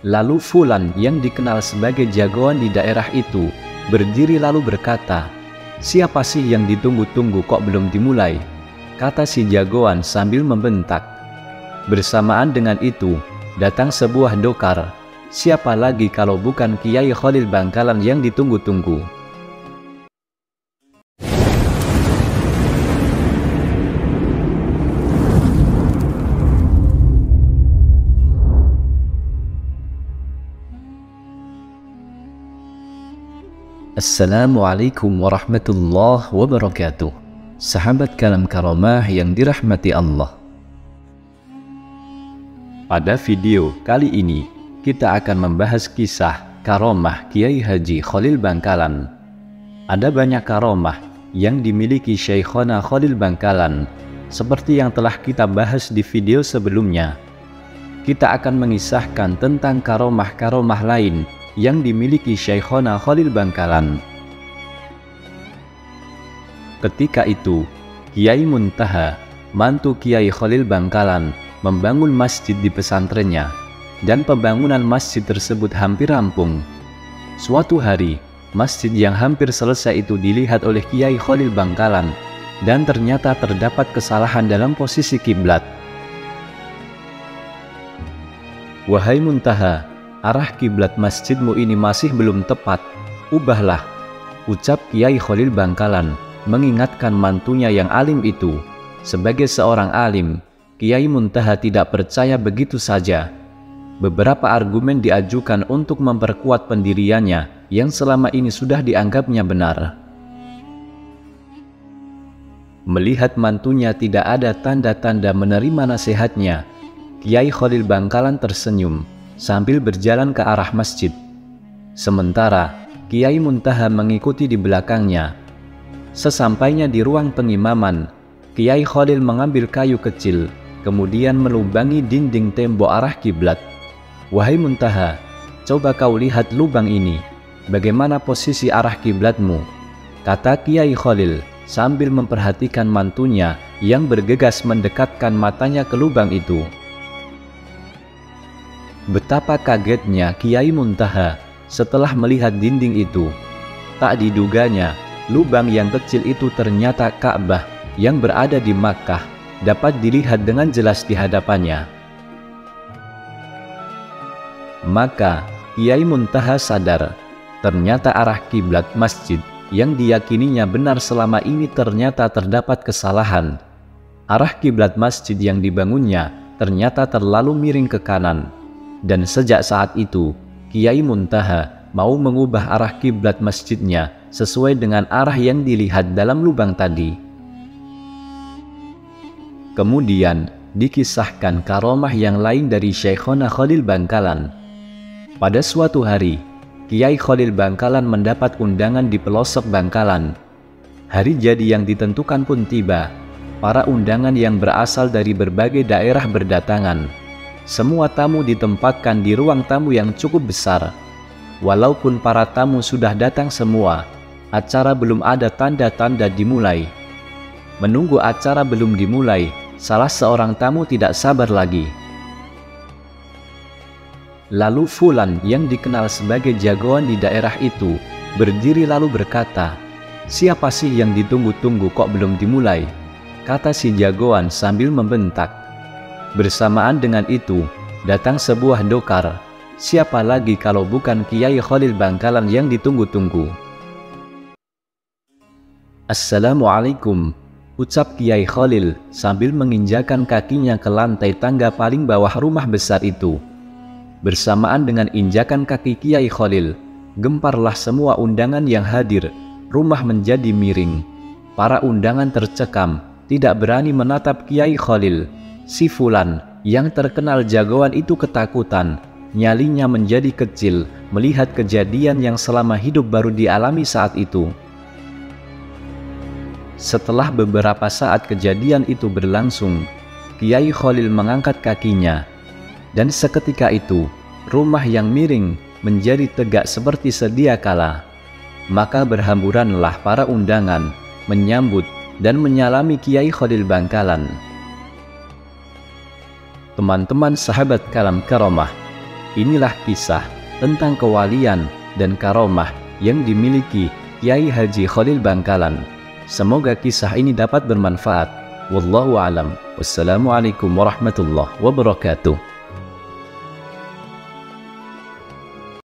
Lalu Fulan yang dikenal sebagai jagoan di daerah itu berdiri lalu berkata, "Siapa sih yang ditunggu-tunggu kok belum dimulai?" kata si jagoan sambil membentak. Bersamaan dengan itu, datang sebuah dokar. Siapa lagi kalau bukan Kiai Khalil Bangkalan yang ditunggu-tunggu. Assalamualaikum warahmatullahi wabarakatuh. Sahabat Kalam Karamah yang dirahmati Allah. Pada video kali ini kita akan membahas kisah karamah Kiai Haji Khalil Bangkalan. Ada banyak karamah yang dimiliki Syekhona Khalil Bangkalan seperti yang telah kita bahas di video sebelumnya. Kita akan mengisahkan tentang karamah-karamah lain yang dimiliki Syekhona Khalil Bangkalan. Ketika itu, Kiai Muntaha, mantu Kiai Khalil Bangkalan, membangun masjid di pesantrennya, dan pembangunan masjid tersebut hampir rampung. Suatu hari, masjid yang hampir selesai itu dilihat oleh Kiai Khalil Bangkalan, dan ternyata terdapat kesalahan dalam posisi kiblat. "Wahai Muntaha, arah kiblat masjidmu ini masih belum tepat, ubahlah," ucap Kiai Khalil Bangkalan mengingatkan mantunya yang alim itu. Sebagai seorang alim, Kiai Muntaha tidak percaya begitu saja. Beberapa argumen diajukan untuk memperkuat pendiriannya yang selama ini sudah dianggapnya benar. Melihat mantunya tidak ada tanda-tanda menerima nasihatnya, Kiai Khalil Bangkalan tersenyum sambil berjalan ke arah masjid. Sementara Kiai Muntaha mengikuti di belakangnya. Sesampainya di ruang pengimaman, Kiai Khalil mengambil kayu kecil, kemudian melubangi dinding tembok arah kiblat. "Wahai Muntaha, coba kau lihat lubang ini. Bagaimana posisi arah kiblatmu?" kata Kiai Khalil sambil memperhatikan mantunya yang bergegas mendekatkan matanya ke lubang itu. Betapa kagetnya Kiai Muntaha setelah melihat dinding itu. Tak diduganya, lubang yang kecil itu ternyata Ka'bah yang berada di Makkah dapat dilihat dengan jelas di hadapannya. Maka Kiai Muntaha sadar, ternyata arah kiblat masjid yang diyakininya benar selama ini ternyata terdapat kesalahan. Arah kiblat masjid yang dibangunnya ternyata terlalu miring ke kanan. Dan sejak saat itu, Kiai Muntaha mau mengubah arah kiblat masjidnya sesuai dengan arah yang dilihat dalam lubang tadi. Kemudian dikisahkan karamah yang lain dari Syekhona Khalil Bangkalan. Pada suatu hari, Kiai Khalil Bangkalan mendapat undangan di pelosok Bangkalan. Hari jadi yang ditentukan pun tiba. Para undangan yang berasal dari berbagai daerah berdatangan. Semua tamu ditempatkan di ruang tamu yang cukup besar. Walaupun para tamu sudah datang semua, acara belum ada tanda-tanda dimulai. Menunggu acara belum dimulai, salah seorang tamu tidak sabar lagi. Lalu Fulan yang dikenal sebagai jagoan di daerah itu berdiri lalu berkata, "Siapa sih yang ditunggu-tunggu kok belum dimulai?" kata si jagoan sambil membentak. Bersamaan dengan itu, datang sebuah dokar. Siapa lagi kalau bukan Kiai Khalil Bangkalan yang ditunggu-tunggu. "Assalamualaikum," ucap Kiai Khalil sambil menginjakan kakinya ke lantai tangga paling bawah rumah besar itu. Bersamaan dengan injakan kaki Kiai Khalil, gemparlah semua undangan yang hadir. Rumah menjadi miring. Para undangan tercekam, tidak berani menatap Kiai Khalil. Si Fulan yang terkenal jagoan itu ketakutan. Nyalinya menjadi kecil melihat kejadian yang selama hidup baru dialami saat itu. Setelah beberapa saat kejadian itu berlangsung, Kiai Khalil mengangkat kakinya. Dan seketika itu, rumah yang miring menjadi tegak seperti sedia kala. Maka berhamburanlah para undangan menyambut dan menyalami Kiai Khalil Bangkalan. Teman-teman sahabat Kalam Karamah, Inilah kisah tentang kewalian dan karomah yang dimiliki Kiai Haji Khalil Bangkalan. Semoga kisah ini dapat bermanfaat. Wallahu a'lam. Wassalamualaikum warahmatullahi wabarakatuh.